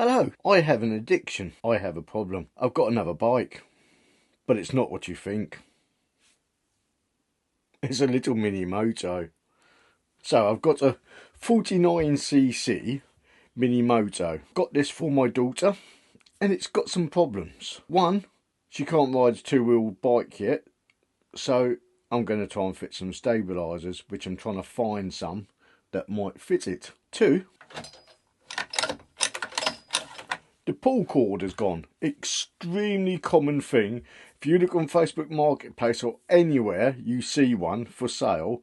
Hello, I have an addiction. I have a problem. I've got another bike, but it's not what you think. It's a little mini moto. So I've got a 49cc mini moto. Got this for my daughter, and it's got some problems. One, she can't ride a two-wheel bike yet, so I'm going to try and fit some stabilisers, which I'm trying to find some that might fit it. Two, the pull cord has gone. Extremely common thing. If you look on Facebook Marketplace or anywhere, you see one for sale,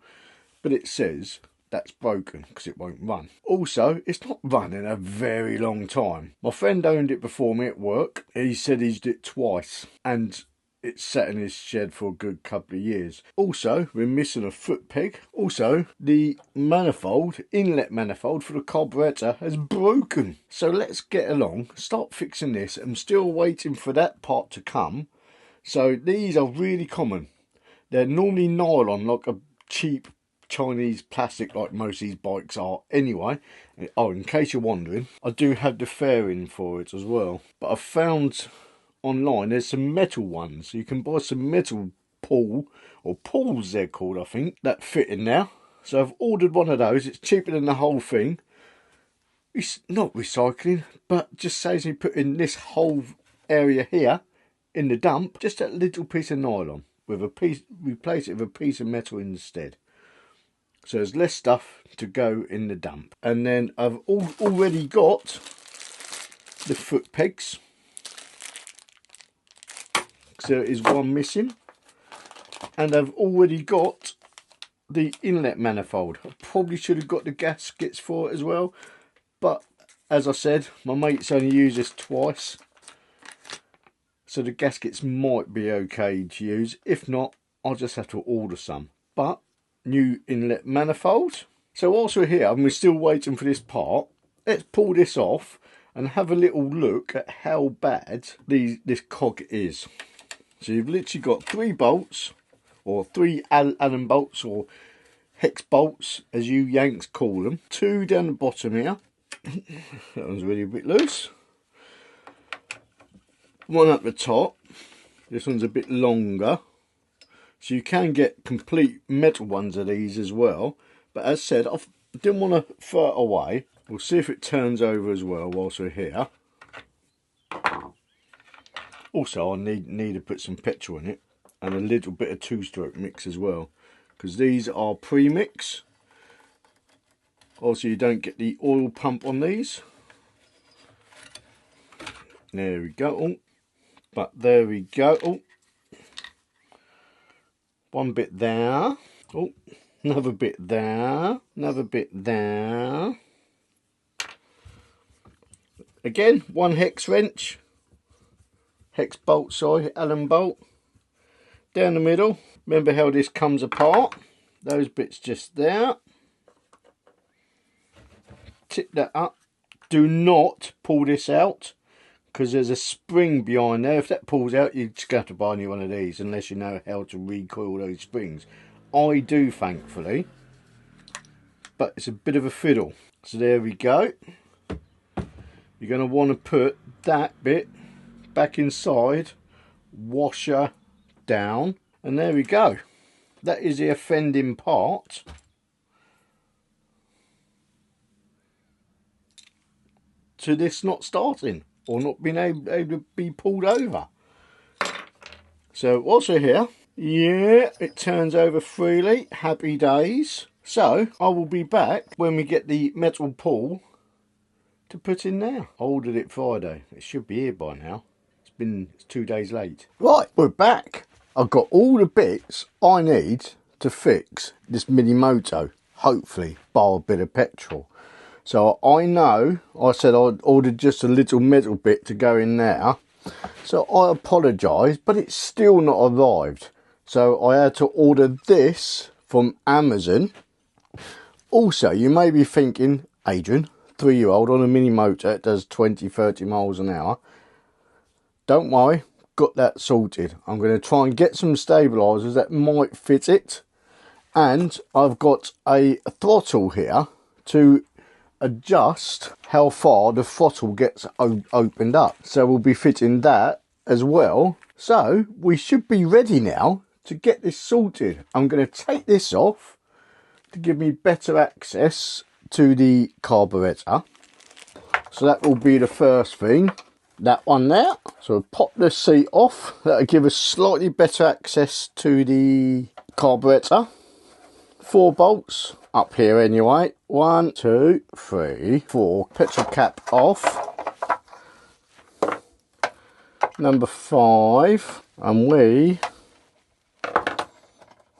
but it says that's broken because it won't run. Also, it's not run in a very long time. My friend owned it before me at work. He said he's did it twice, and it's sat in his shed for a good couple of years. Also, we're missing a foot peg. Also, the manifold, inlet manifold for the carburetor has broken. So let's get along, start fixing this. I'm still waiting for that part to come. So these are really common. They're normally nylon, like a cheap Chinese plastic, like most of these bikes are anyway. Oh, in case you're wondering, I do have the fairing for it as well. But I've found online there's some metal ones. You can buy some metal pull, or pulls they're called, I think, that fit in now. So I've ordered one of those. It's cheaper than the whole thing. It's not recycling, but just saves me putting this whole area here in the dump, just a little piece of nylon with a piece, replace it with a piece of metal instead. So there's less stuff to go in the dump. And then I've already got the foot pegs. So there is one missing, and I've already got the inlet manifold. I probably should have got the gaskets for it as well, but as I said, my mate's only used this twice, so the gaskets might be okay to use. If not, I'll just have to order some. But new inlet manifold. So whilst we're here and we're still waiting for this part, let's pull this off and have a little look at how bad this cog is. So you've literally got 3 bolts, or 3 Allen bolts, or hex bolts as you Yanks call them. 2 down the bottom here. That one's really a bit loose. 1 at the top. This one's a bit longer. So you can get complete metal ones of these as well. But as said, I didn't want to throw it away. We'll see if it turns over as well whilst we're here. Also, I need to put some petrol in it, and a little bit of 2-stroke mix as well, because these are pre-mix. Also, you don't get the oil pump on these. There we go. Oh, but there we go. Oh, one bit there. Oh, another bit there. Another bit there. Again, 1 hex wrench. Hex bolt, sorry, Allen bolt. Down the middle. Remember how this comes apart. Those bits just there. Tip that up. Do not pull this out, because there's a spring behind there. If that pulls out, you're just going to have to buy a new one of these, unless you know how to recoil those springs. I do, thankfully. But it's a bit of a fiddle. So there we go. You're going to want to put that bit back inside, washer down, and there we go. That is the offending part. To this not starting, or not being able to be pulled over. So whilst we're here, yeah, it turns over freely. Happy days. So I will be back when we get the metal pull to put in there. I ordered it Friday. It should be here by now. It's 2 days late. Right, we're back. I've got all the bits I need to fix this mini moto, hopefully, bar a bit of petrol. So I know I said I'd ordered just a little metal bit to go in there, so I apologise, but it's still not arrived. So I had to order this from Amazon. Also, you may be thinking, Adrian, 3-year-old on a mini motor, it does 20-30 miles an hour. Don't worry, got that sorted. I'm going to try and get some stabilisers that might fit it. And I've got a throttle here to adjust how far the throttle gets opened up. So we'll be fitting that as well. So we should be ready now to get this sorted. I'm going to take this off to give me better access to the carburetor. So that will be the first thing. That one there. So we'll pop the seat off. That'll give us slightly better access to the carburetor. 4 bolts up here anyway. 1, 2, 3, 4. Petrol cap off. Number 5. And we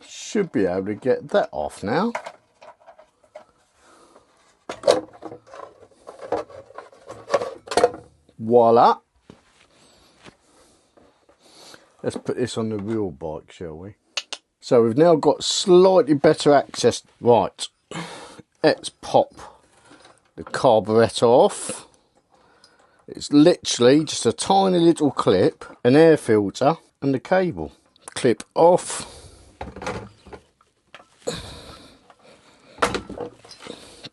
should be able to get that off now. Voila. Let's put this on the real bike, shall we? So we've now got slightly better access. Right, let's pop the carburetor off. It's literally just a tiny little clip, an air filter and the cable. Clip off.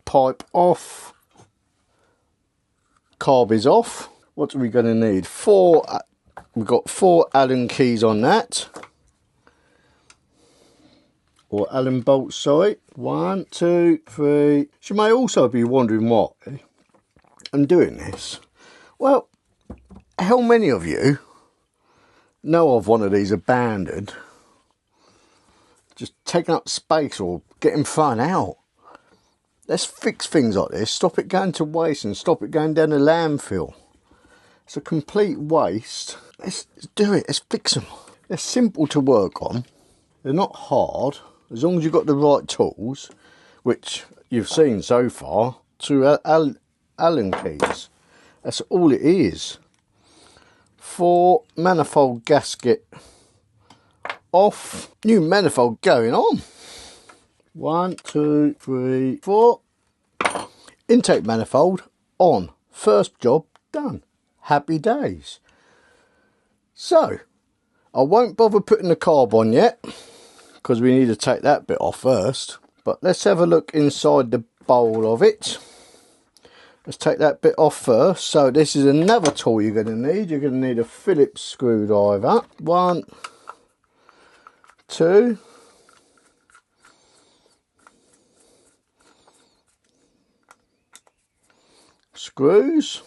Pipe off. Carb is off. What are we going to need? 4. We've got 4 Allen keys on that. Or Allen bolts, sorry. 1, 2, 3. You may also be wondering why I'm doing this. Well, how many of you know of one of these abandoned, just taking up space or getting thrown out? Let's fix things like this. Stop it going to waste and stop it going down the landfill. It's a complete waste. Let's do it. Let's fix them. They're simple to work on. They're not hard. As long as you've got the right tools, which you've seen so far, 2 Allen keys. That's all it is. 4 manifold gasket off. New manifold going on. 1, 2, 3, 4. Intake manifold on. First job done. Happy days. So, I won't bother putting the carb on yet, because we need to take that bit off first. But let's have a look inside the bowl of it. Let's take that bit off first. So this is another tool you're going to need. You're going to need a Phillips screwdriver. 1, 2. Screws.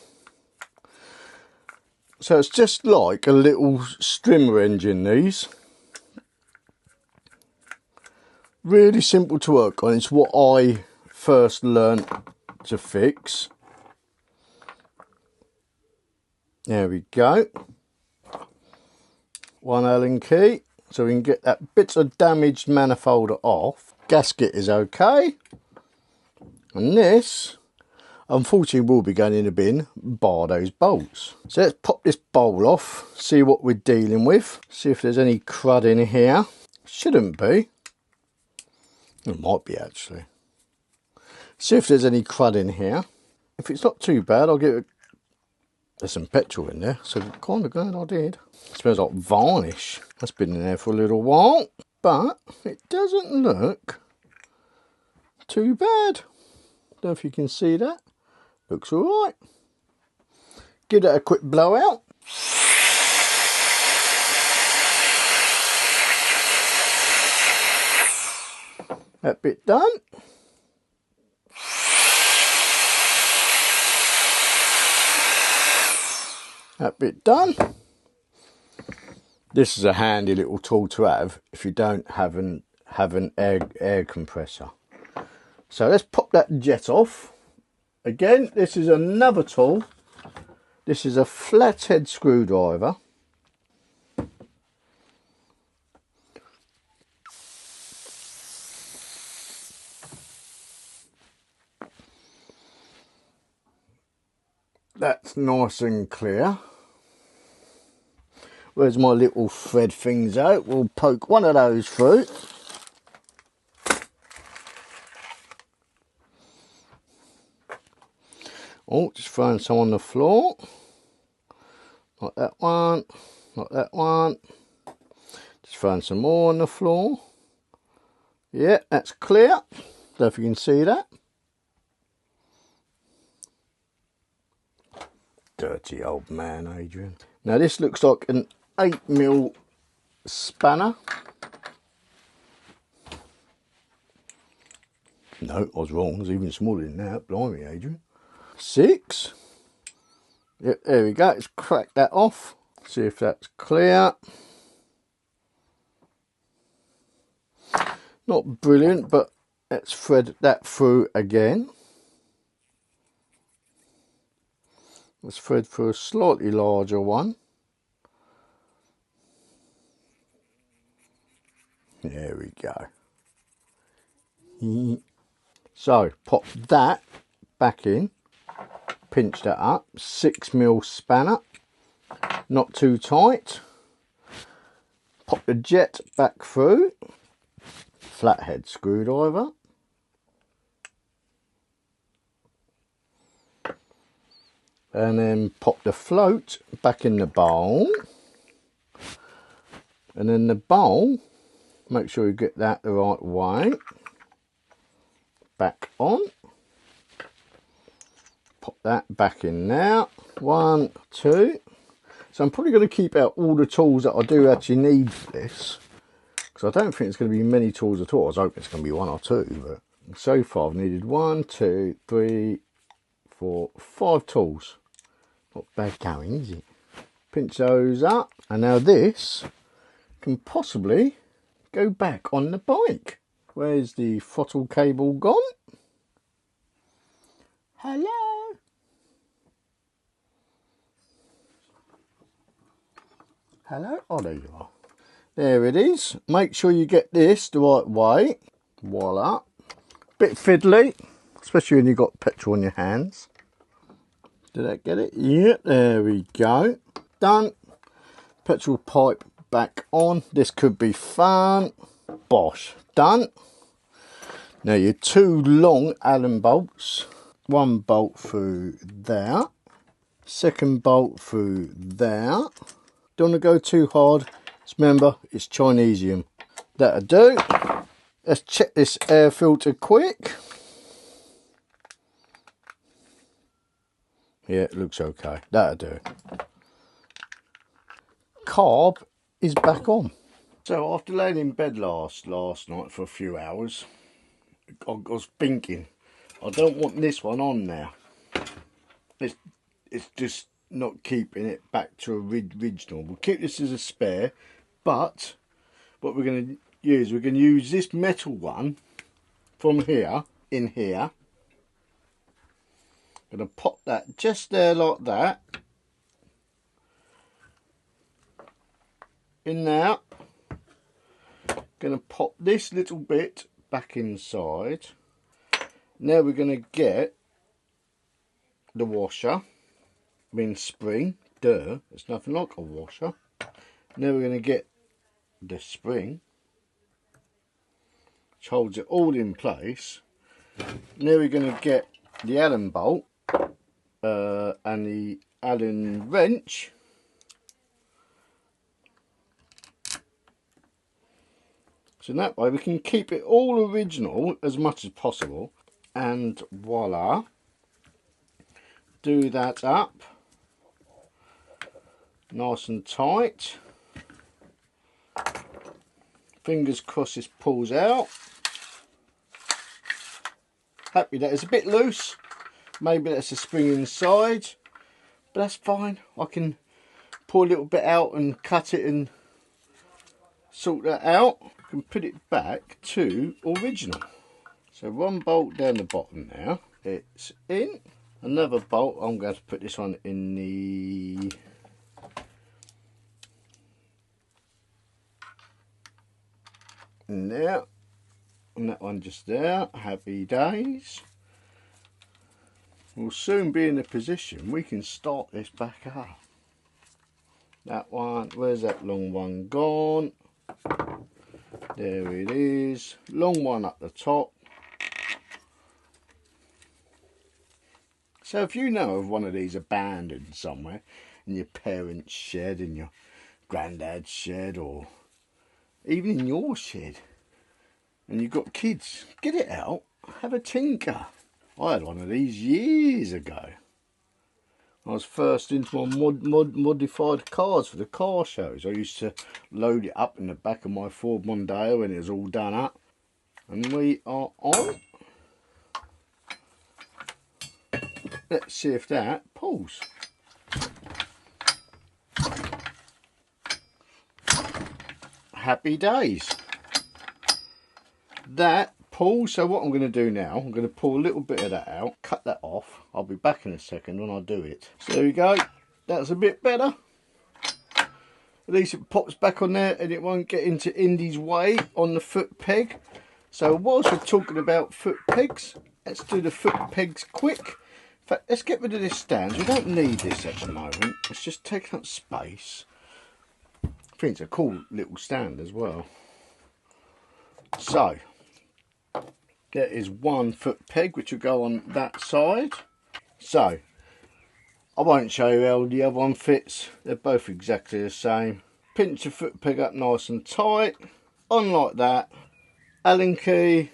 So it's just like a little strimmer engine, these. Really simple to work on. It's what I first learned to fix. There we go. 1 Allen key. So we can get that bit of damaged manifold off. Gasket is okay. And this, unfortunately, will be going in the bin, bar those bolts. So let's pop this bowl off, see what we're dealing with. See if there's any crud in here. Shouldn't be. It might be, actually. See if there's any crud in here. If it's not too bad, I'll give it... There's some petrol in there, so kind of glad I did. It smells like varnish. That's been in there for a little while. But it doesn't look too bad. Don't know if you can see that. Looks alright. Give that a quick blowout. That bit done. That bit done. This is a handy little tool to have if you don't have an air compressor. So let's pop that jet off. Again, this is another tool. This is a flathead screwdriver. That's nice and clear. Where's my little thread things out? We'll poke one of those through. Oh, just throwing some on the floor. Like that one, like that one. Just throwing some more on the floor. Yeah, that's clear. Don't know if you can see that. Dirty old man, Adrian. Now this looks like an 8mm spanner. No, I was wrong. It's even smaller than that. Blimey, Adrian. 6. Yep, there we go. Let's crack that off. See if that's clear. Not brilliant, but let's thread that through again. Let's thread through a slightly larger one. There we go. So pop that back in, pinch that up, 6mm spanner, not too tight. Pop the jet back through, flathead screwdriver. And then pop the float back in the bowl. And then the bowl, make sure you get that the right way. Back on. Pop that back in now. 1, 2. So I'm probably going to keep out all the tools that I do actually need for this, because I don't think it's going to be many tools at all. I was hoping it's going to be 1 or 2, but so far I've needed 1, 2, 3, 4, 5 tools. Not bad going, is it? Pinch those up, and now this can possibly go back on the bike. Where's the throttle cable gone? Hello? Hello? Oh, there you are. There it is. Make sure you get this the right way. Voila. Bit fiddly, especially when you've got petrol on your hands. Did that get it? Yep, there we go. Done. Petrol pipe back on. This could be fun. Bosh. Done. Now your 2 long Allen bolts. 1 bolt through there. 2nd bolt through there. Don't want to go too hard. Just remember, it's Chinesium. That'll do. Let's check this air filter quick. Yeah, it looks okay. That'll do. Carb is back on. So after laying in bed last night for a few hours, I was thinking, I don't want this one on now. It's just not keeping it back to original. We'll keep this as a spare, but what we're going to use, we're going to use this metal one from here, in here. Going to pop that just there like that. In there. Going to pop this little bit back inside. Now we're going to get the washer. I mean spring. Duh, it's nothing like a washer. Now we're going to get the spring, which holds it all in place. Now we're going to get the Allen bolt and the Allen wrench. So in that way we can keep it all original as much as possible. And voila. Do that up. Nice and tight. Fingers crossed this pulls out. Happy that it's a bit loose. Maybe that's a spring inside. But that's fine. I can pull a little bit out and cut it and sort that out. I can put it back to original. So 1 bolt down the bottom now. It's in. Another bolt. I'm going to put this one in the there, and that one just there. Happy days. We'll soon be in a position we can start this back up. That one, where's that long one gone? There it is. Long one up the top. So if you know of one of these abandoned somewhere in your parents' shed, in your granddad's shed, or even in your shed, and you've got kids, get it out, have a tinker. I had one of these years ago. I was first into my modified cars for the car shows. I used to load it up in the back of my Ford Mondeo when it was all done up. And we are on. Let's see if that pulls. Happy days. That pulls. So what I'm going to do now, I'm going to pull a little bit of that out, cut that off. I'll be back in a second when I do it. So there we go. That's a bit better. At least it pops back on there and it won't get into Indy's way on the foot peg. So whilst we're talking about foot pegs, let's do the foot pegs quick. In fact, let's get rid of this stand. We don't need this at the moment. It's just taking up space. I think it's a cool little stand as well. So, there is one foot peg which will go on that side. So, I won't show you how the other one fits. They're both exactly the same. Pinch the foot peg up nice and tight. On like that. Allen key.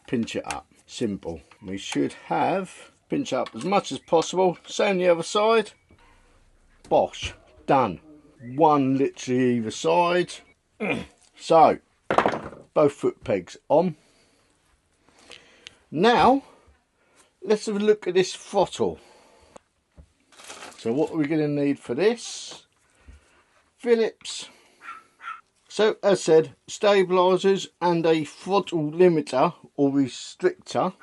Pinch it up. Simple. We should have pinch up as much as possible. Same the other side. Bosh. Done. One literally either side. So, both foot pegs on. Now, let's have a look at this throttle. So what are we going to need for this? Phillips. So as said, stabilisers and a throttle limiter or restrictor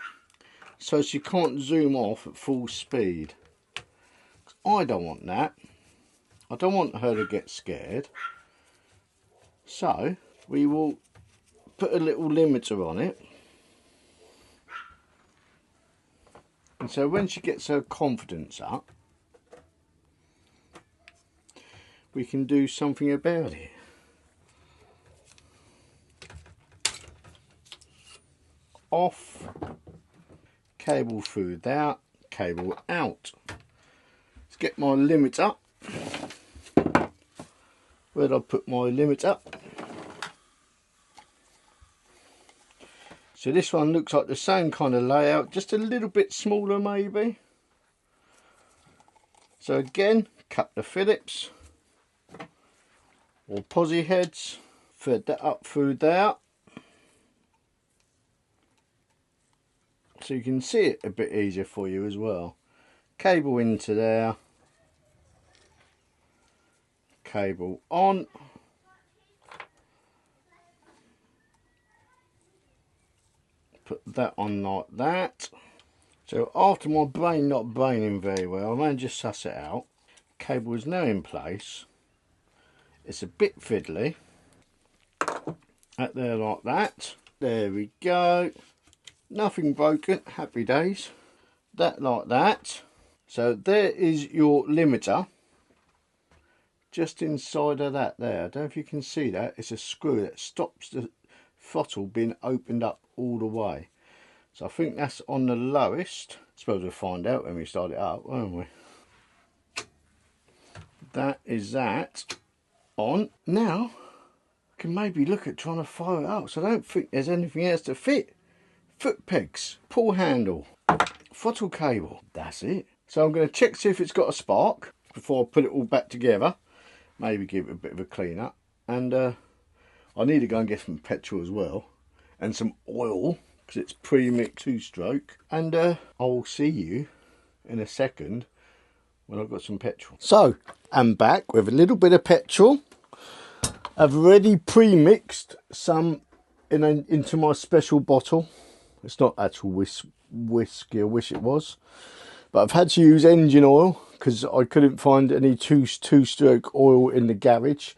so she can't zoom off at full speed. I don't want that. I don't want her to get scared. So we will put a little limiter on it. And so when she gets her confidence up, we can do something about it. Off, cable through that, cable out. Let's get my limiter. Where'd I put my limiter? So this one looks like the same kind of layout, just a little bit smaller maybe. So again, cut the Phillips or posi heads, thread that up through there. So you can see it a bit easier for you as well. Cable into there. Cable on. Put that on like that. So after my brain not braining very well, I managed to suss it out. Cable is now in place. It's a bit fiddly. At there like that. There we go. Nothing broken, happy days. That like that. So there is your limiter. Just inside of that there. I don't know if you can see that. It's a screw that stops the throttle being opened up all the way. So I think that's on the lowest. I suppose we'll find out when we start it up, won't we? That is that on. Now, I can maybe look at trying to fire it up. So I don't think there's anything else to fit. Foot pegs, pull handle, throttle cable, that's it. So I'm going to check see if it's got a spark before I put it all back together. Maybe give it a bit of a clean up. And I need to go and get some petrol as well. And some oil, because it's pre-mixed 2-stroke. And I will see you in a second when I've got some petrol. So, I'm back with a little bit of petrol. I've already pre-mixed some into my special bottle. It's not actual whiskey, I wish it was. But I've had to use engine oil because I couldn't find any two-stroke oil in the garage.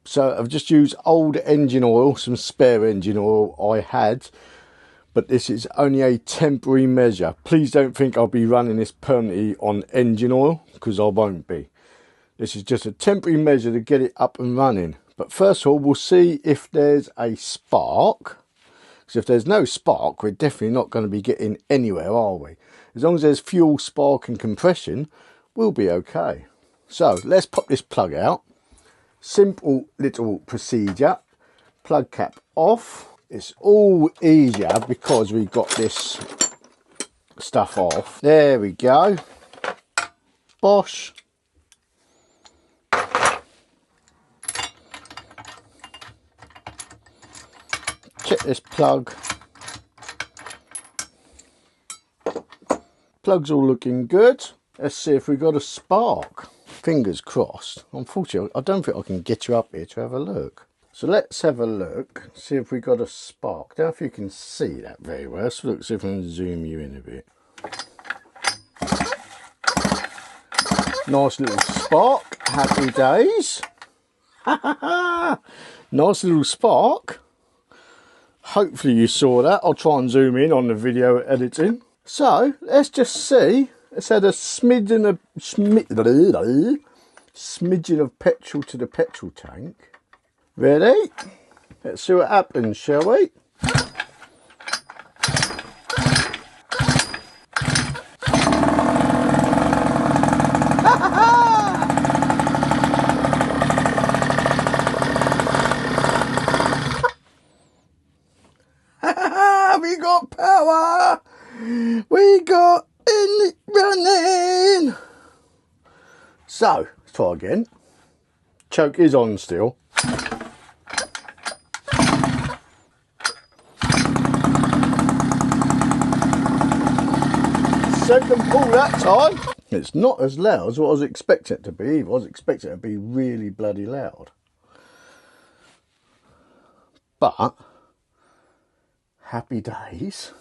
So I've just used old engine oil, some spare engine oil I had. But this is only a temporary measure. Please don't think I'll be running this permanently on engine oil, because I won't be. This is just a temporary measure to get it up and running. But first of all, we'll see if there's a spark. Because if there's no spark, we're definitely not going to be getting anywhere, are we? As long as there's fuel, spark and compression, we'll be okay. So let's pop this plug out. Simple little procedure. Plug cap off. It's all easier because we've got this stuff off. There we go. Bosh. Check this plug. Plug's all looking good. Let's see if we got a spark. Fingers crossed. Unfortunately, I don't think I can get you up here to have a look. So let's have a look, see if we got a spark. Don't know if you can see that very well. Let's look, see if I can zoom you in a bit. Nice little spark. Happy days. Nice little spark. Hopefully you saw that. I'll try and zoom in on the video editing. So let's just see. Let's add a smidgen of petrol to the petrol tank. Ready? Let's see what happens, shall we? We got power! We got it running! So, let's try again. Choke is on still. Second pull that time. It's not as loud as what I was expecting it to be. I was expecting it to be really bloody loud. But, happy days.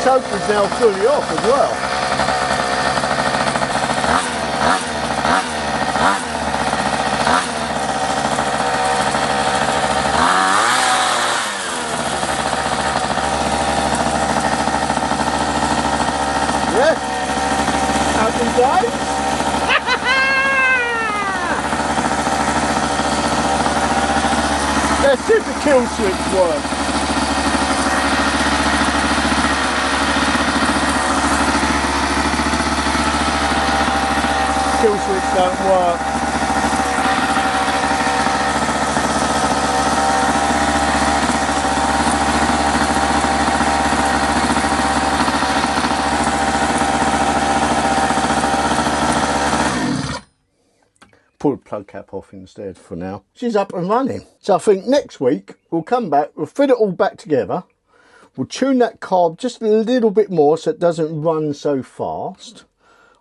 Choke is now fully off as well. Yes, happy days. Let's see if the kill switch works. Kill switch don't work. Pull the plug cap off instead for now. She's up and running. So I think next week we'll come back, we'll fit it all back together. We'll tune that carb just a little bit more so it doesn't run so fast.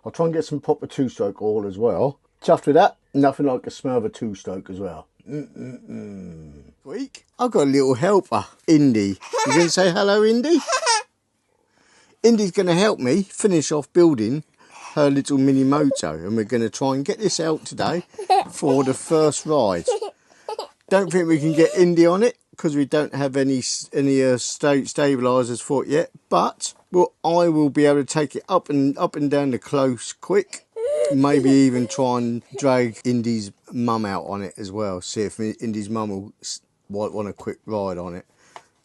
I'll try and get some proper two-stroke oil as well. Chuffed with that, nothing like the smell of a two-stroke as well. Week. I've got a little helper, Indy. You going to say hello, Indy? Indy's going to help me finish off building her little mini moto, and we're going to try and get this out today for the first ride. Don't think we can get Indy on it because we don't have any stabilisers for it yet, but I will be able to take it up and down the close quick. Maybe even try and drag Indy's mum out on it as well. See if Indy's mum will want a quick ride on it.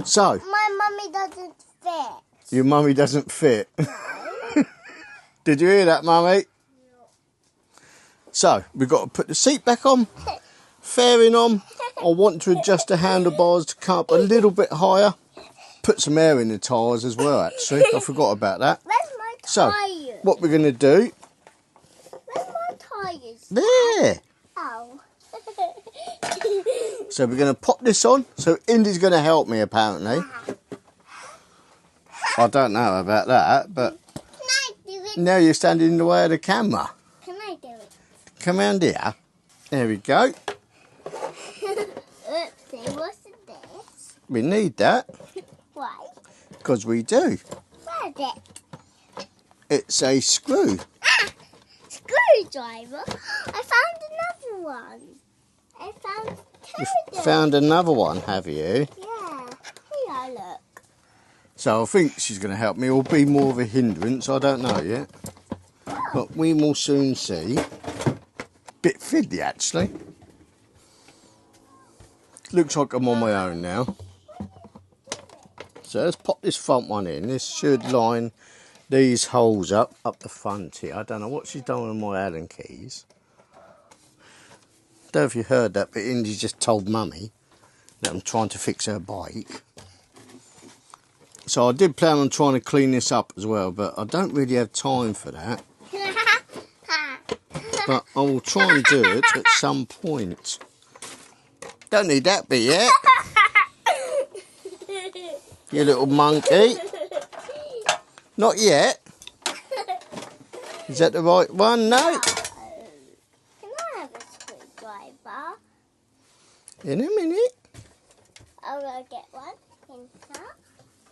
So my mummy doesn't fit. Your mummy doesn't fit. Did you hear that, mummy? So we've got to put the seat back on, fairing on. I want to adjust the handlebars to come up a little bit higher. Put some air in the tyres as well, actually. I forgot about that. Where's my tyres? So, what we're going to do... Where's my tyres? There! Oh. So we're going to pop this on. So Indy's going to help me, apparently. I don't know about that, but... Can I do it? Now you're standing in the way of the camera. Can I do it? Come round here. There we go. Oopsie, what's this? We need that. Why? Because we do. Where's it? It's a screw. Ah! Screwdriver? I found another one. I found You've found another one, have you? Yeah. Here, look. So I think she's going to help me, or be more of a hindrance. I don't know yet. But we will soon see. Bit fiddly, actually. Looks like I'm on my own now. So let's pop this front one in. This should line these holes up the front here. I don't know what she's done with my Allen keys. Don't know if you heard that, but Indy just told Mummy that I'm trying to fix her bike. So I did plan on trying to clean this up as well, but I don't really have time for that. But I will try and do it at some point. Don't need that bit yet. You little monkey. Not yet. Is that the right one? No. Can I have a screwdriver? In a minute. I'm going to get one in here.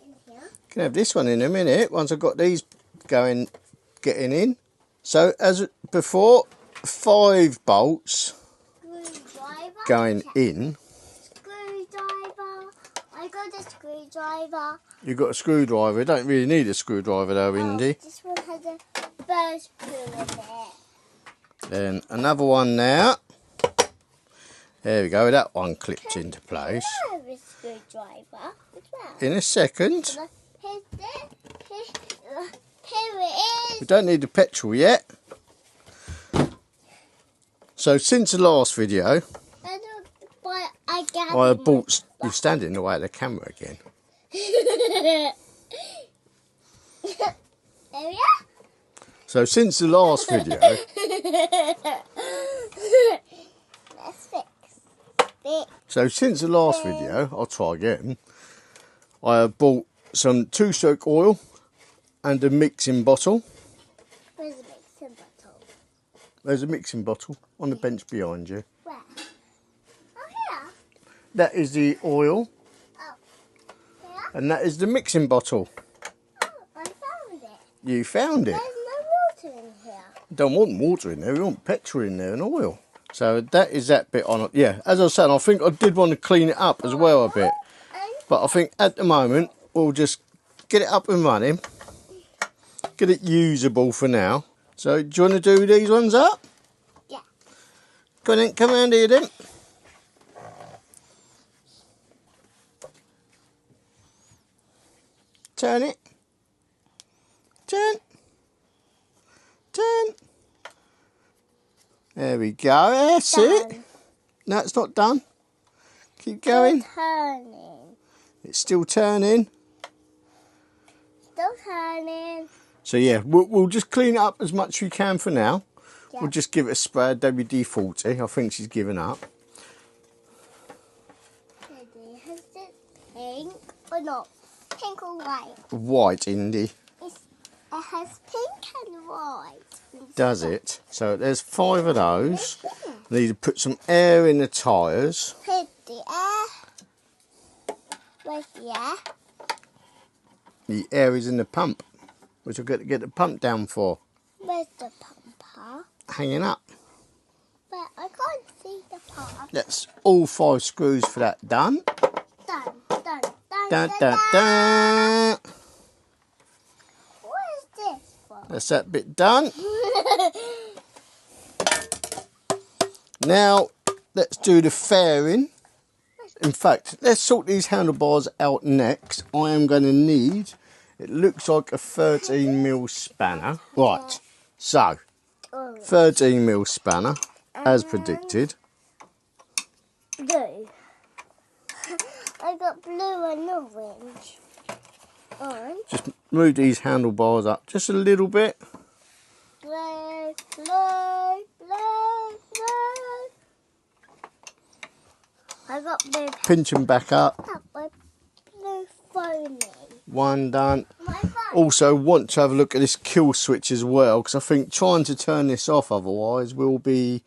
In here. Can have this one in a minute once I've got these getting in. So as before, 5 bolts Screwdriver. going in. Screwdriver. I got a screwdriver. You've got a screwdriver. You don't really need a screwdriver though, Indy. This one has a first screw in it. Then another one there. There we go. That one clipped into place. I have a screwdriver as well. In a second. Here's this. Here it We is. don't need the petrol yet. So since the last video, I bought. You're standing in the way of the camera again. There we are. So since the last video, Let's fix. I'll try again. I have bought some 2-stroke oil and a mixing bottle. Where's the mixing bottle? There's a mixing bottle on the bench behind you. Where? Oh, here. That is the oil, Oh, here. and that is the mixing bottle. Oh, I found it. You found it. There's no water in here. Don't want water in there, we want petrol in there and oil. So that is that bit on it. Yeah, as I was saying, I think I did want to clean it up as well a bit. But I think at the moment, we'll just get it up and running. Get it usable for now. So do you want to do these ones up? Yeah. Go on then, come around here then. Turn it. Turn. Turn. There we go, that's it. Done. No, it's not done. Keep going. Still turning. It's still turning. Still turning. So yeah, we'll just clean it up as much as we can for now. Yeah. We'll just give it a spray of WD-40. I think she's given up. Daddy, has it pink or not? Pink or white? White, Indy. It has pink and white. Does it? So there's 5 of those. Need to put some air in the tyres. Put the air. Where's the air? The air is in the pump, which I've got to get the pump down for. Where's the pumper? Hanging up. But I can't see the pump. That's all 5 screws for that done. Done, done, done, Dun, done, dun, dun. What is this for? That's that bit done. Now, let's do the fairing. In fact, let's sort these handlebars out next. I am going to need, it looks like a 13mm spanner. Right, so, 13mm spanner, as predicted. Blue. I got blue and orange. Orange. Just move these handlebars up just a little bit. Blue, blue, blue, blue. I got blue. Pinch them back up. My blue foaming. One done. My phone. Also want to have a look at this kill switch as well, because I think trying to turn this off otherwise will be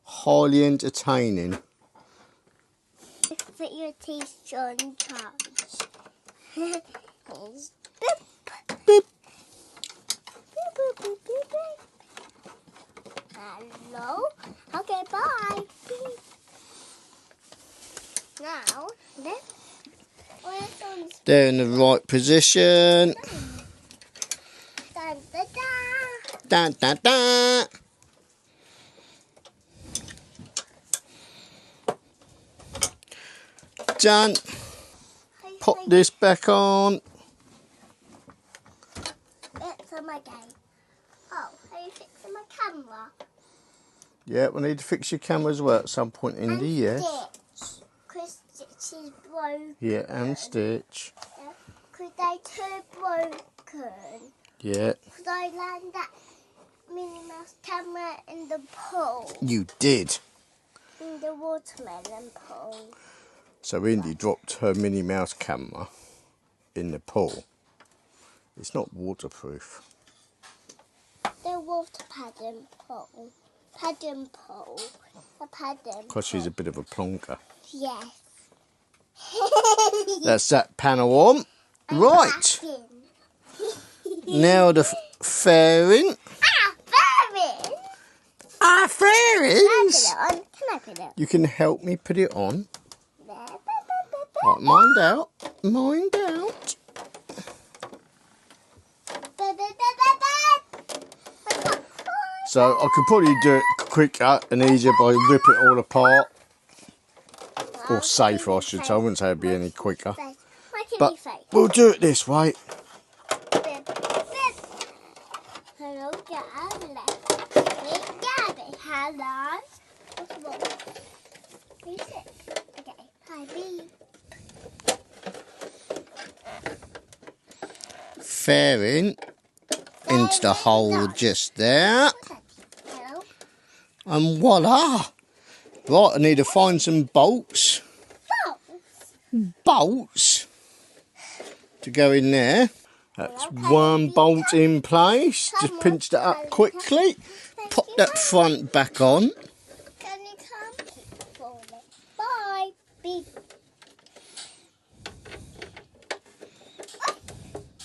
highly entertaining. Put your teeth on charge. Here's boop. Boop. Boop, boop, boop, boop, boop. Hello. Okay, bye. Now, look. They're in the right position. Dun, dun, dun. Dun, dun, dun. Done. Pop this back on. It's on my game. Oh, are you fixing my camera? Yeah, we need to fix your camera as well at some point in the year. Stitch. Because Stitch is broken. Yeah, and Stitch. Because they two broken. Yeah. Because I landed that Minnie Mouse camera in the pool. You did. In the watermelon pool. So Indy dropped her Minnie Mouse camera in the pool. It's not waterproof. The water padding pool. Padding pool. The padding Because she's a bit of a plonker. Yes. That's that panel on. Right. Now the fairing. Fairing! Fairings. Can I put it on? You can help me put it on. There. Right, mind out. Mind out. So I could probably do it quicker and easier by ripping it all apart. Or safer, I should say. I wouldn't say it'd be any quicker. But we'll do it this way. Hello, Gabby. Hello. What's wrong? Who's it? Okay. Hi, B. Fairing into the hole just there. Hello. And voila. Right, I need to find some bolts. Bolts to go in there. That's one bolt in place. Just pinched it up quickly. Pop that front back on. Can you come for me? Bye. Beep.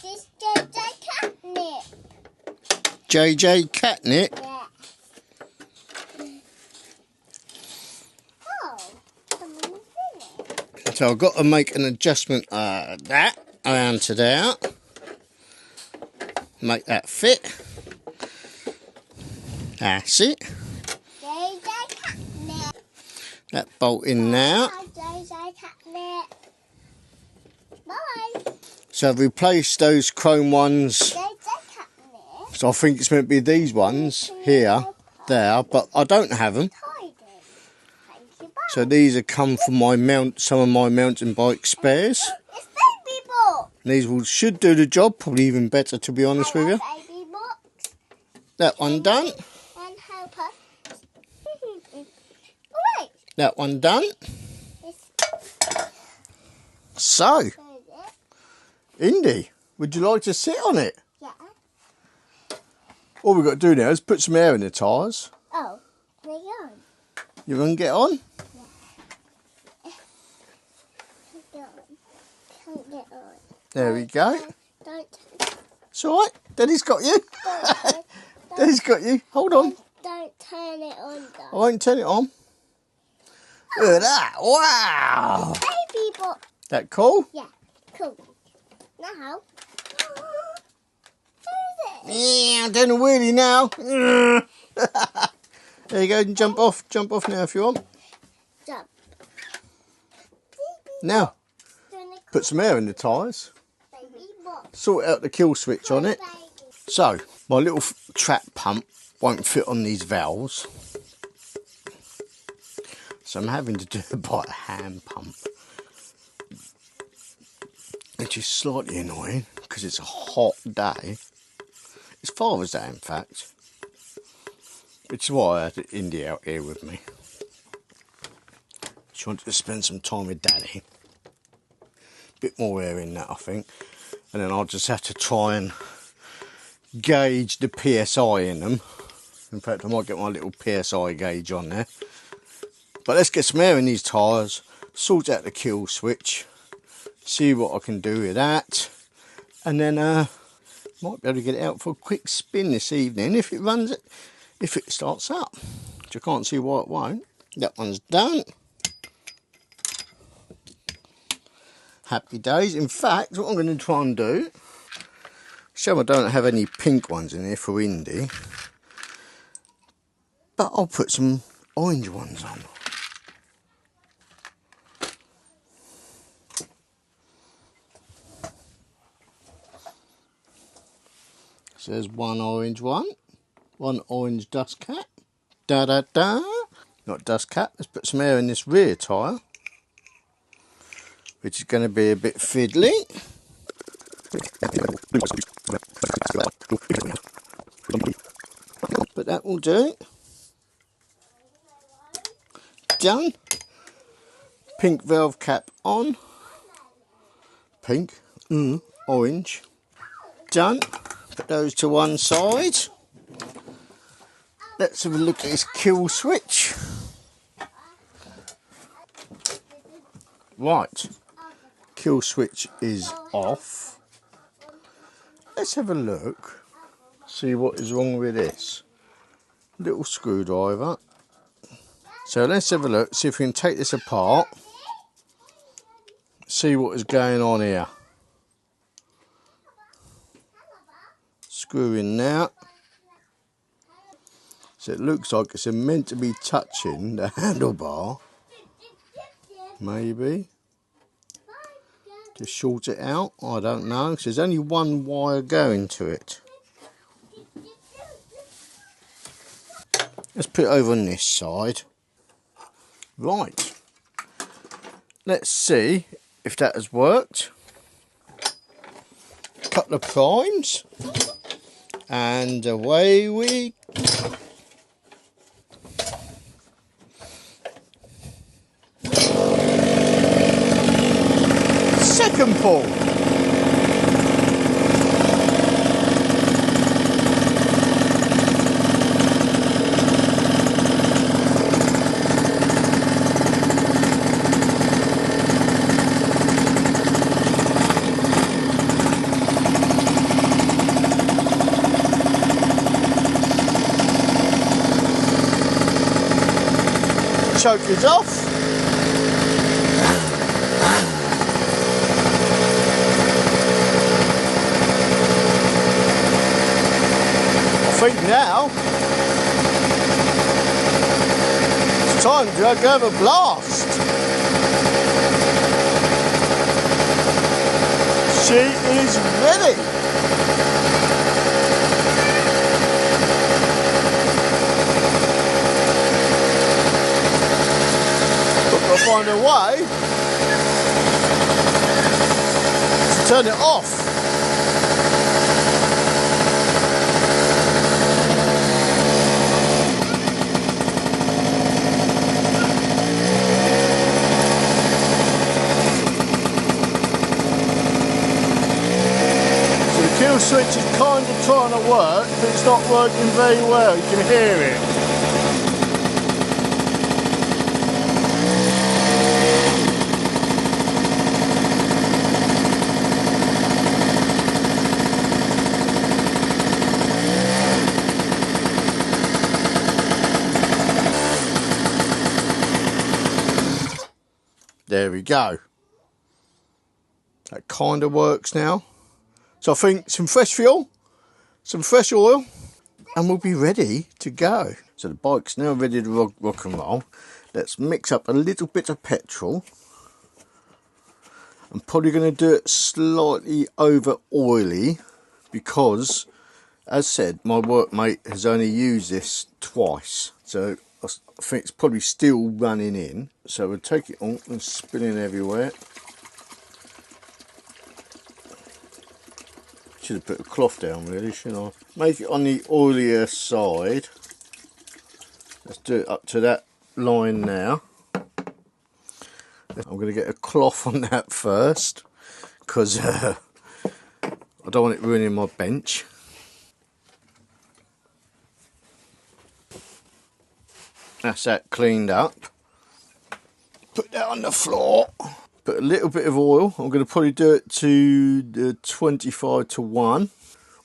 This JJ catnip. JJ catnip. Yeah. Oh, someone's in it. So I've got to make an adjustment that around to there. Make that fit. That's it. JJ catnip. That bolt in now. Bye, JJ catnip. Bye. So I've replaced those chrome ones. JJ catnip. So I think it's meant to be these ones here, there, but I don't have them. Tidy. Thank you. Bye. So these have come from my some of my mountain bike spares. It's baby box. These should do the job, probably even better to be honest with you. Baby box. That one done. And help her. Oh, wait. That one done. It's So, it. Indy, would you like to sit on it? Yeah. All we've got to do now is put some air in the tyres. Oh, there you go. You want to get on? Can't get on. There we go. Don't. It's all right. Daddy's got you. Daddy's got you. Hold on. Don't turn it on I though. won't turn it on. Look at that. Wow. Baby box. That cool? Yeah. Cool. Now. Who is it? Yeah, I'm doing a wheelie now. There you go. Jump off. Jump off now if you want. Jump. Now, Doing a put some air in the tyres. baby box. Sort out the kill switch on it. Baby. So, my little trap pump won't fit on these valves. So I'm having to do it by a hand pump. Which is slightly annoying because it's a hot day. It's Father's Day in fact. Which is why I had Indy out here with me. She wanted to spend some time with Daddy. Bit more air in that I think. And then I'll just have to try and gauge the PSI in them. In fact, I might get my little PSI gauge on there. But let's get some air in these tyres, sort out the kill switch, see what I can do with that, and then might be able to get it out for a quick spin this evening if it runs it, if it starts up, which I can't see why it won't. That one's done. Happy days. In fact, what I'm going to try and do, show I don't have any pink ones in here for Indy, but I'll put some orange ones on. So there's one orange dust cap. Da da da. Not dust cap, let's put some air in this rear tyre, which is going to be a bit fiddly. But that will do. Done. Pink valve cap on. Pink. Orange. Done. Put those to one side. Let's have a look at this kill switch. Right. Kill switch is off. Let's have a look. See what is wrong with this. Little screwdriver. So let's have a look. See if we can take this apart. See what is going on here. Screw in there. So it looks like it's meant to be touching the handlebar. Maybe. To short it out. I don't know. Because there's only one wire going to it. Let's put it over on this side. Right. Let's see if that has worked. Couple of primes. And away we go. Second pull. Choke is off. I think now it's time to go have a blast. She is ready. I'll find a way to turn it off. So the kill switch is kind of trying to work, but it's not working very well. You can hear it. There we go. That kind of works now. So I think some fresh fuel, some fresh oil, and we'll be ready to go. So the bike's now ready to rock and roll. Let's mix up a little bit of petrol. I'm probably going to do it slightly over oily because, as said, my workmate has only used this twice. So I think it's probably still running in. So we'll take it on and spin it everywhere. Should have put a cloth down really, shouldn't I? Make it on the oilier side. Let's do it up to that line now. I'm going to get a cloth on that first because I don't want it ruining my bench. That's that cleaned up. Put that on the floor. Put a little bit of oil. I'm going to probably do it to the 25 to 1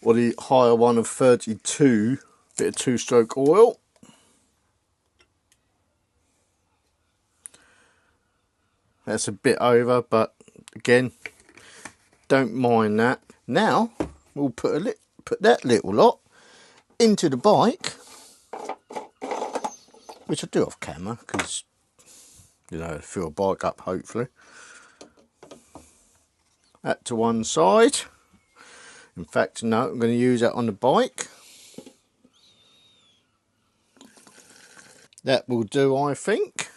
or the higher one of 32. Bit of 2-stroke oil. That's a bit over, but Again, don't mind that. Now we'll put that little lot into the bike, which I do off camera because, you know, fill a bike up hopefully. That to one side. In fact, no, I'm going to use that on the bike. That will do, I think.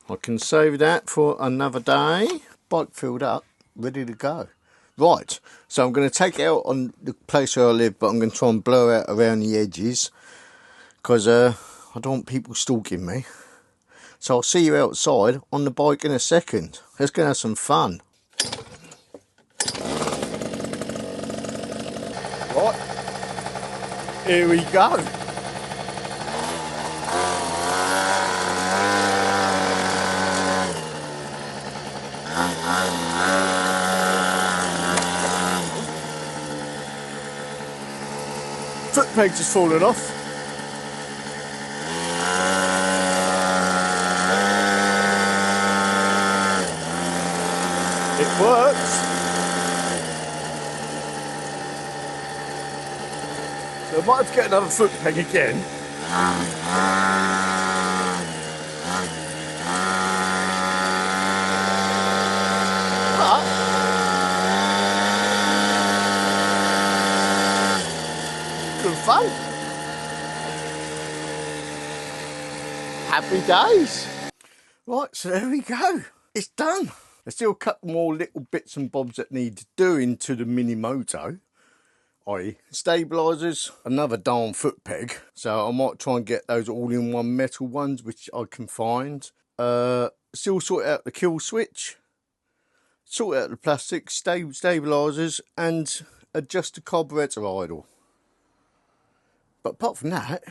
I can save that for another day. Bike filled up, ready to go. Right, so I'm going to take it out on the place where I live, but I'm going to try and blow out around the edges because I don't want people stalking me. So I'll see you outside on the bike in a second. Let's go have some fun. Right, here we go. Foot pegs has fallen off. It works. So I might have to get another foot peg again. But good fun. Happy days. Right, so there we go. It's done. There's still a couple more little bits and bobs that need doing to the mini moto, i.e. stabilisers, another darn foot peg. So I might try and get those all-in-one metal ones, which I can find. Still sort out the kill switch, sort out the plastic, stabilisers, and adjust the carburetor idle. But apart from that,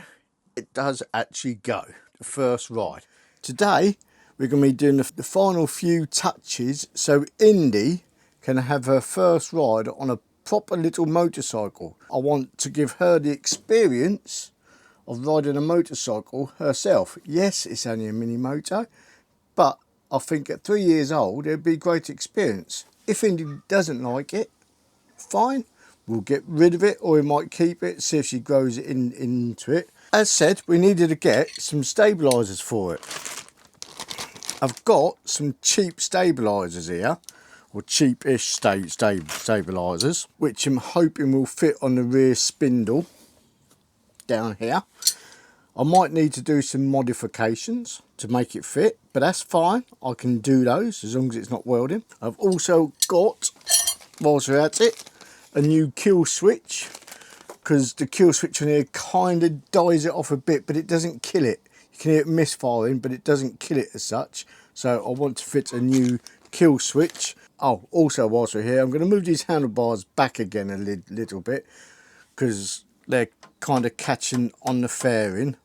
it does actually go. The first ride. Today, we're going to be doing the final few touches so Indy can have her first ride on a proper little motorcycle. I want to give her the experience of riding a motorcycle herself. Yes, it's only a mini moto, but I think at 3 years old, it'd be a great experience. If Indy doesn't like it, fine. We'll get rid of it, or we might keep it, see if she grows into it. As said, we needed to get some stabilisers for it. I've got some cheap stabilisers here, or cheap-ish stabilisers, which I'm hoping will fit on the rear spindle down here. I might need to do some modifications to make it fit, but that's fine. I can do those as long as it's not welding. I've also got, whilst we're at it, a new kill switch, because the kill switch on here kind of dies it off a bit, but it doesn't kill it. You can hear it misfiring, but it doesn't kill it as such. So I want to fit a new kill switch. Oh, also whilst we're here, I'm going to move these handlebars back again a little bit, because they're kind of catching on the fairing.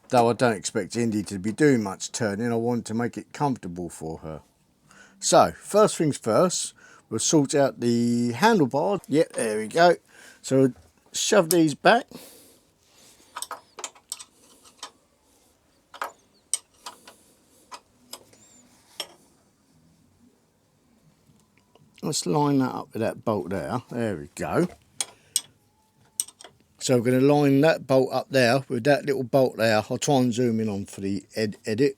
Though I don't expect Indy to be doing much turning, I want to make it comfortable for her. So, first things first, we'll sort out the handlebars. Yep, there we go. So shove these back. Let's line that up with that bolt there. There we go. So we're going to line that bolt up there with that little bolt there. I'll try and zoom in on for the edit.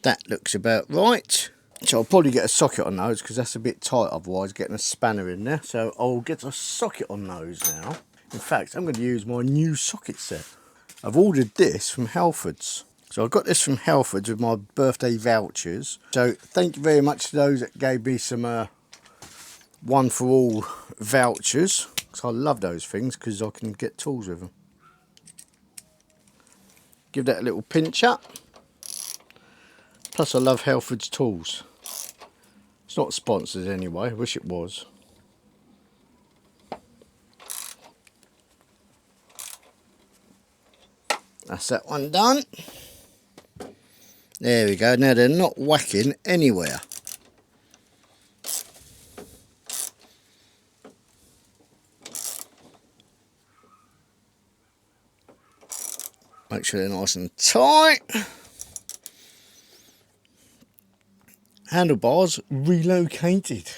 That looks about right. So I'll probably get a socket on those because that's a bit tight otherwise, getting a spanner in there. So I'll get a socket on those now. In fact, I'm going to use my new socket set. I've ordered this from Halfords. So I got this from Halfords with my birthday vouchers. So thank you very much to those that gave me some one for all vouchers. Because I love those things because I can get tools with them. Give that a little pinch up. Plus I love Halfords tools. It's not sponsored anyway, I wish it was. That's that one done. There we go. Now they're not whacking anywhere. Make sure they're nice and tight. Handlebars relocated.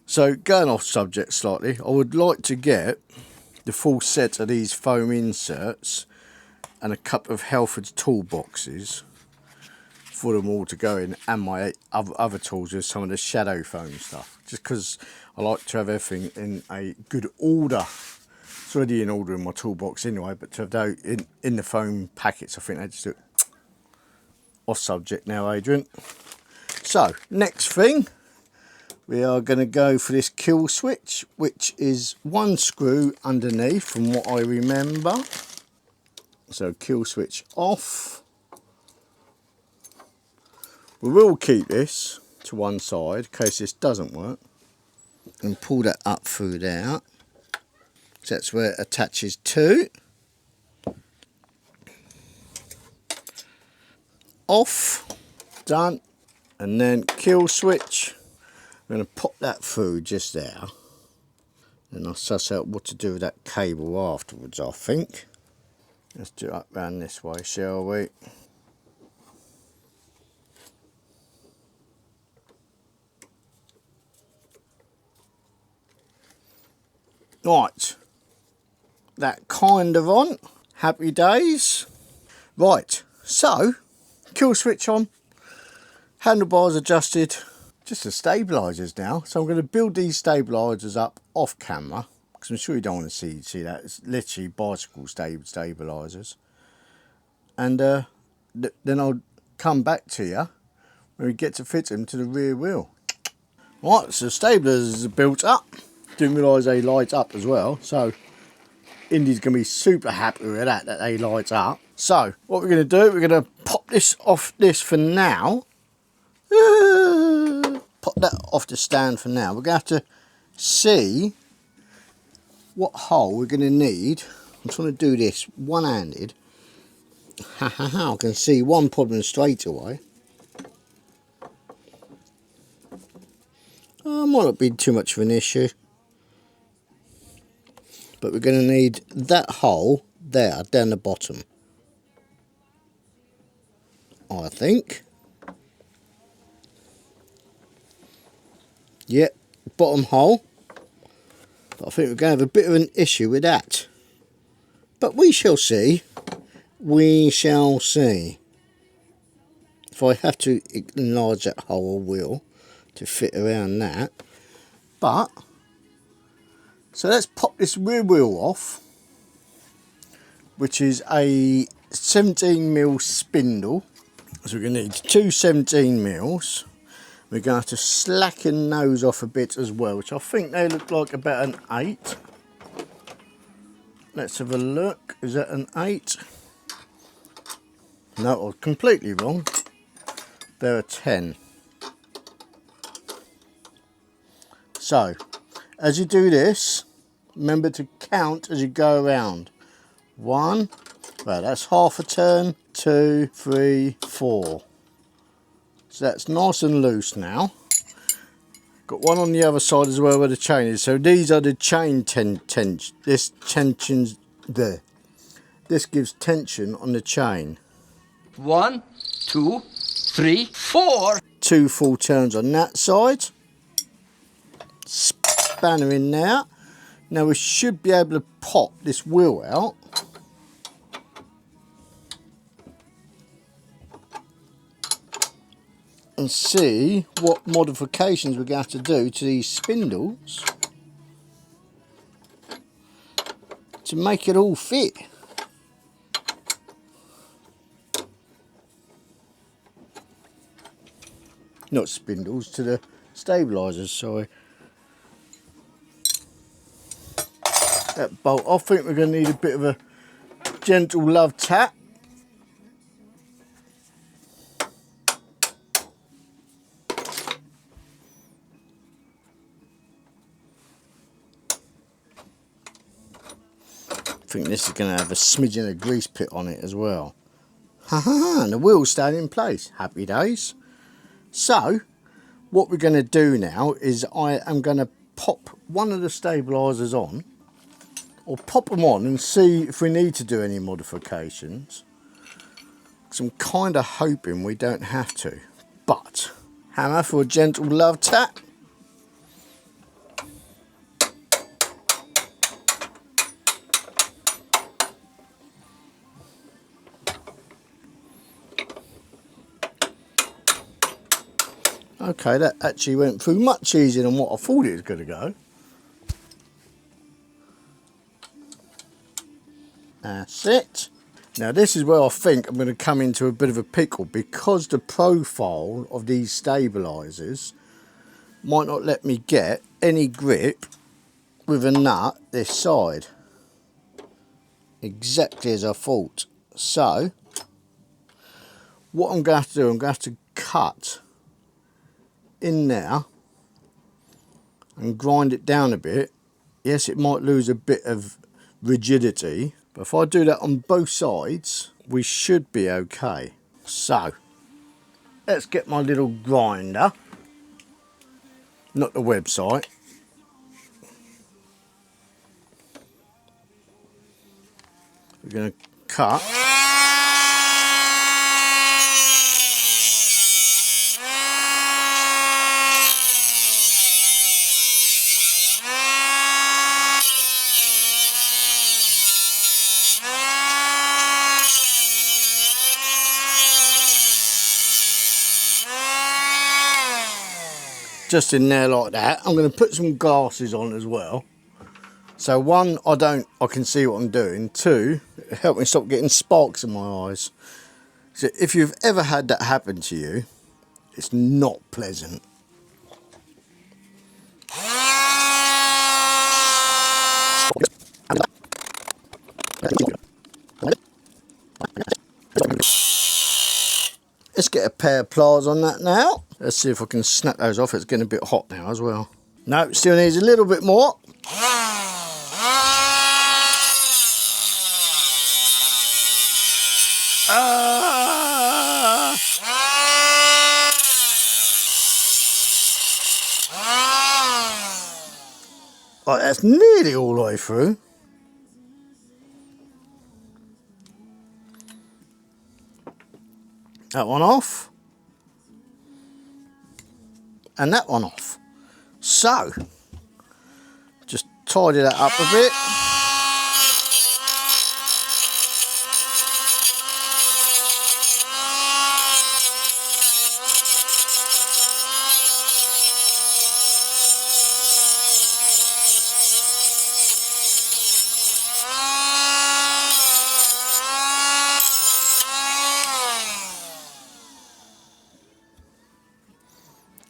So going off subject slightly, I would like to get the full set of these foam inserts and a couple of Halford's toolboxes for them all to go in, and my other tools with some of the shadow foam stuff, just because I like to have everything in a good order. It's already in order in my toolbox anyway, but to have those in the foam packets, I think they just do it. Off subject now, Adrian. So next thing, we are going to go for this kill switch, which is one screw underneath from what I remember. So kill switch off. We will keep this to one side in case this doesn't work, and pull that up through there. So that's where it attaches to. Off, done, and then kill switch. I'm going to pop that through just there. Then I'll suss out what to do with that cable afterwards, I think. Let's do it up round this way, shall we? Right, that kind of on. Happy days. Right, so kill switch on, handlebars adjusted, just the stabilisers now. So I'm going to build these stabilisers up off camera, because I'm sure you don't want to see that. It's literally bicycle stabilisers. And then I'll come back to you when we get to fit them to the rear wheel. Right, so stabilisers are built up. Didn't realise they light up as well, so Indy's going to be super happy with that they light up. So what we're going to do, we're going to pop this off this for now. Pop that off the stand for now. We're going to have to see what hole we're going to need. I'm trying to do this one-handed. I can see one problem straight away. Might not be too much of an issue. But we're going to need that hole there, down the bottom, I think. Yep, bottom hole. But I think we're going to have a bit of an issue with that. But we shall see. We shall see. If I have to enlarge that hole, I will, to fit around that. But so let's pop this rear wheel off, which is a 17mm spindle. So we're going to need two 17mm. We're going to have to slacken those off a bit as well, which I think they look like about an 8. Let's have a look. Is that an 8? No, I was completely wrong. They're a 10. So, as you do this, remember to count as you go around. 1, well, that's half a turn. 2, 3, 4. So that's nice and loose now. Got one on the other side as well where the chain is. So these are the chain this tension's there. This gives tension on the chain. 1, 2, 3, 4. 2 full turns on that side. Spanner in there. Now we should be able to pop this wheel out. And see what modifications we're going to have to do to these spindles to make it all fit. Not spindles, to the stabilisers, sorry. That bolt, I think we're going to need a bit of a gentle love tap. I think this is going to have a smidgen of grease pit on it as well. And the wheel's staying in place. Happy days. So, what we're going to do now is I am going to pop one of the stabilisers on, or pop them on and see if we need to do any modifications. So I'm kind of hoping we don't have to. But, hammer for a gentle love tap. Okay, that actually went through much easier than what I thought it was going to go. That's it. Now this is where I think I'm going to come into a bit of a pickle, because the profile of these stabilisers might not let me get any grip with a nut this side. Exactly as I thought. So what I'm going to have to do, I'm going to have to cut in there and grind it down a bit. Yes, it might lose a bit of rigidity, but if I do that on both sides, we should be okay. So let's get my little grinder, not the website. We're going to cut. Just in there like that. I'm going to put some glasses on as well. So one, I can see what I'm doing. Two, it helped me stop getting sparks in my eyes. So if you've ever had that happen to you, it's not pleasant. Let's get a pair of pliers on that now. Let's see if I can snap those off. It's getting a bit hot now as well. No, still needs a little bit more. Right, that's nearly all the way through. That one off. And that one off. So, just tidy that up a bit.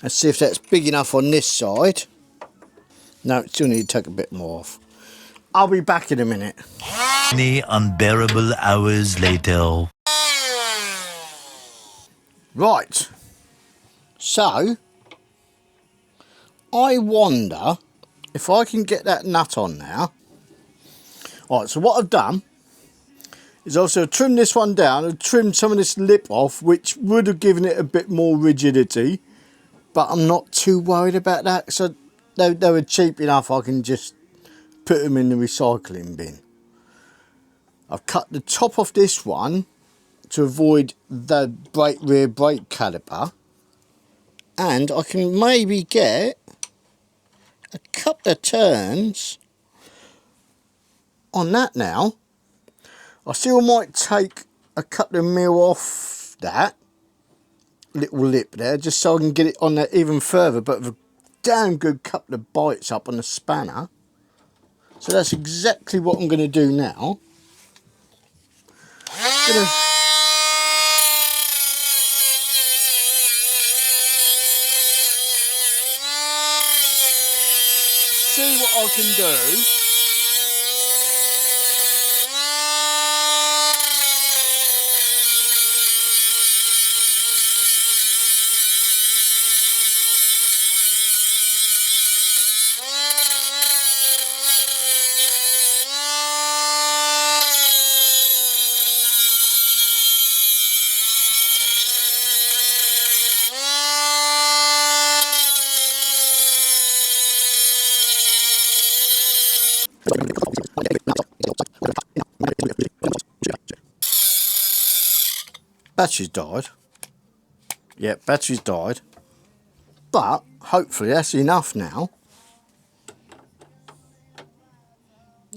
Let's see if that's big enough on this side. No, still need to take a bit more off. I'll be back in a minute. Many unbearable hours later. Right. So, I wonder if I can get that nut on now. Alright, so what I've done is also trimmed this one down and trimmed some of this lip off, which would have given it a bit more rigidity. But I'm not too worried about that, so they were cheap enough. I can just put them in the recycling bin. I've cut the top off this one to avoid the rear brake caliper, and I can maybe get a couple of turns on that now. I still might take a couple of mil off that little lip there, just so I can get it on there even further, but with a damn good couple of bites up on the spanner. So that's exactly what I'm going to do now. Gonna see what I can do. battery's died. Yeah, battery's died. But hopefully that's enough now.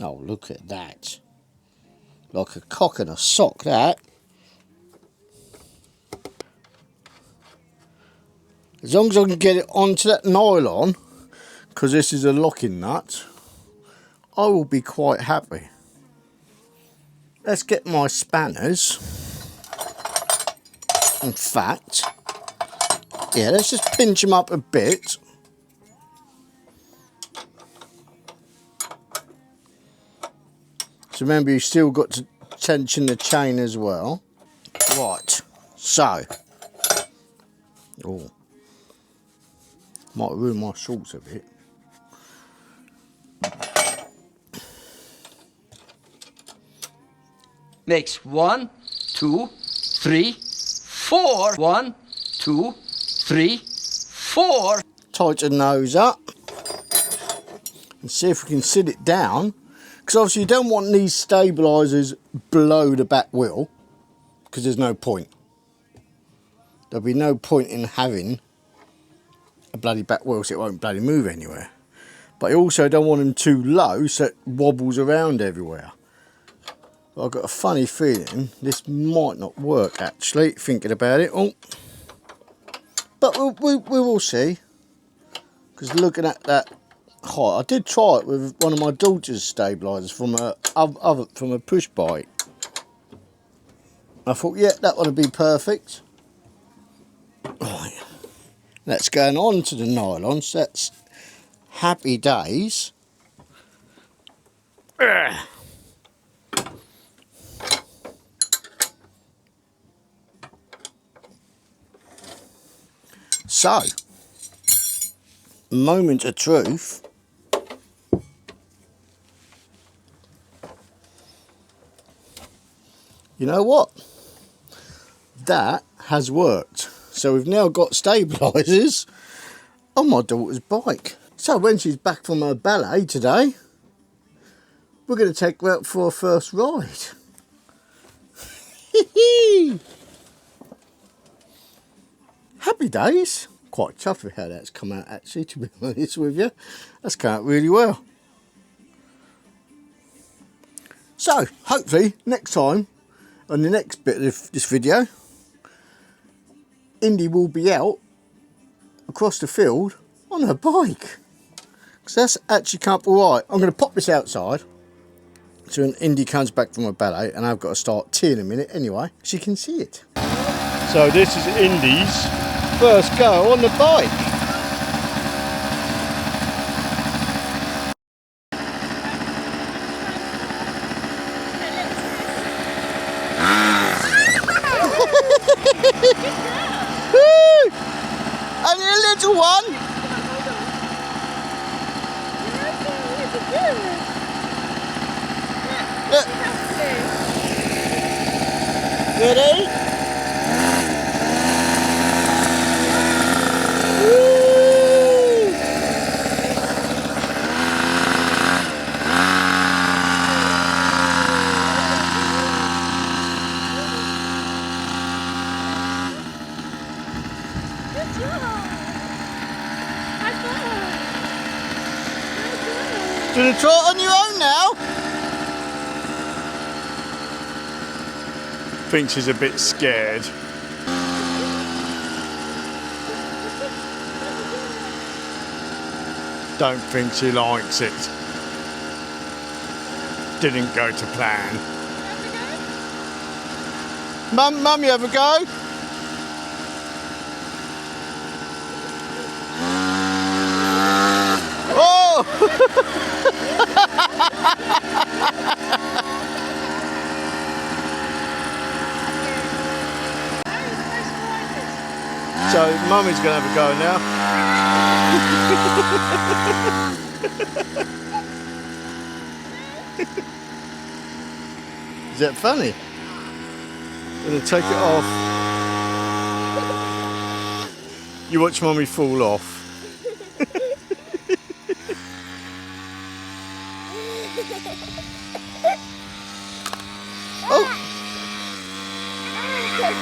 Oh, look at that. Like a cock and a sock, that. As long as I can get it onto that nylon, because this is a locking nut, I will be quite happy. Let's get my spanners. In fact, yeah, let's just pinch them up a bit. So remember, you've still got to tension the chain as well. Right, so. Oh, might ruin my shorts a bit. Makes 1, 2, 3, 4. 1, 2, 3, 4. Tighten those up. And see if we can sit it down. Because obviously you don't want these stabilisers below the back wheel. Because there's no point. There'll be no point in having a bloody back wheel so it won't bloody move anywhere. But you also don't want them too low so it wobbles around everywhere. But I've got a funny feeling this might not work actually, thinking about it. Oh. But we will see. Because looking at that height, I did try it with one of my daughter's stabilisers from a push bike. I thought, yeah, that would be perfect. Right. That's going on to the nylon, so that's happy days. So, moment of truth. You know what? That has worked. So we've now got stabilisers on my daughter's bike. So when she's back from her ballet today, we're going to take her out for her first ride. Happy days. Quite chuffed with how that's come out actually, to be honest with you. That's come out really well. So hopefully next time, on the next bit of this video, Indy will be out across the field on her bike. Because that's actually come up alright. I'm going to pop this outside. So when Indy comes back from her ballet, and I've got to start tea in a minute anyway, she can see it. So this is Indy's first go on the bike. Woo! Only a little one. Ready? Woo! Do you want to try it on your own now? Thinks she's a bit scared. Don't think she likes it. Didn't go to plan. Mum, you have a go? Oh! So Mummy's going to have a go now. Is that funny? Gonna take it off. You watch Mummy fall off. Oh! Do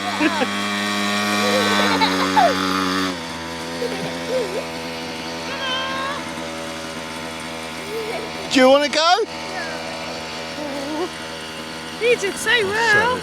you want to go? You did so well.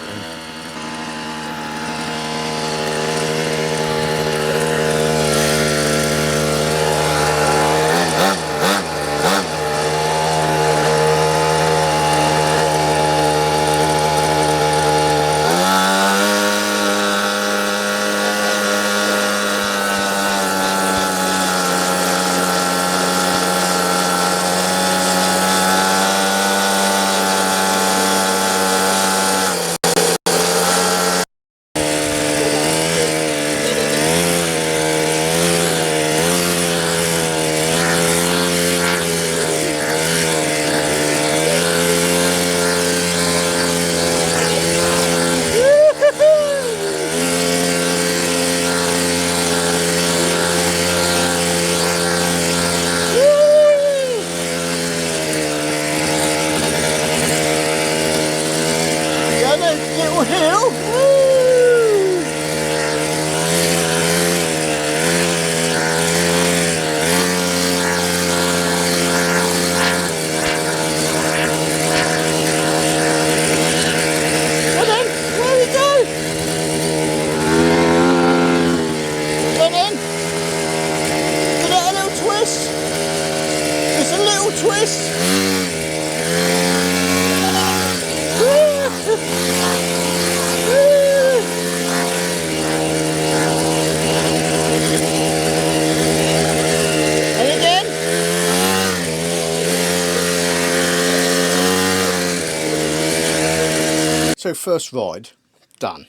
So first ride, done.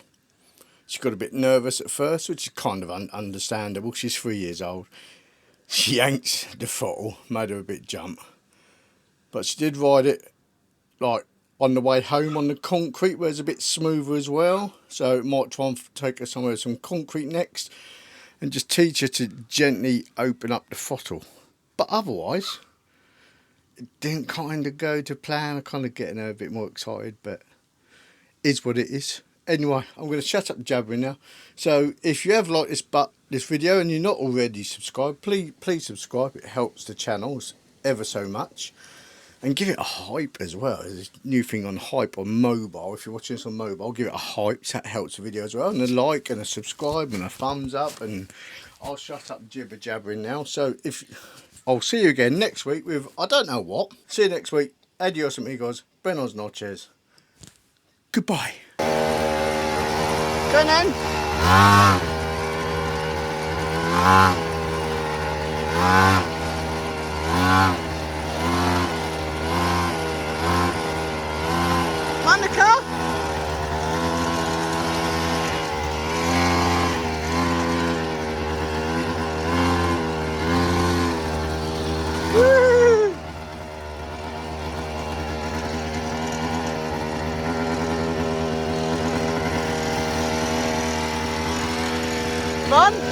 She got a bit nervous at first, which is kind of understandable. She's 3 years old. She yanked the throttle, made her a bit jump. But she did ride it like on the way home on the concrete where it's a bit smoother as well. So it might try and take her somewhere with some concrete next and just teach her to gently open up the throttle. But otherwise, it didn't kind of go to plan. I'm kind of getting her a bit more excited, but is what it is. Anyway, I'm going to shut up jabbering now. So if you have liked this video and you're not already subscribed, please subscribe. It helps the channels ever so much. And give it a hype as well. There's a new thing on hype on mobile. If you're watching this on mobile, give it a hype. That helps the video as well. And a like and a subscribe and a thumbs up. And I'll shut up jibber jabbering now. So I'll see you again next week with I don't know what. See you next week. Adios amigos. Buenos noches. Goodbye. Go on. Monica? Woo! Run!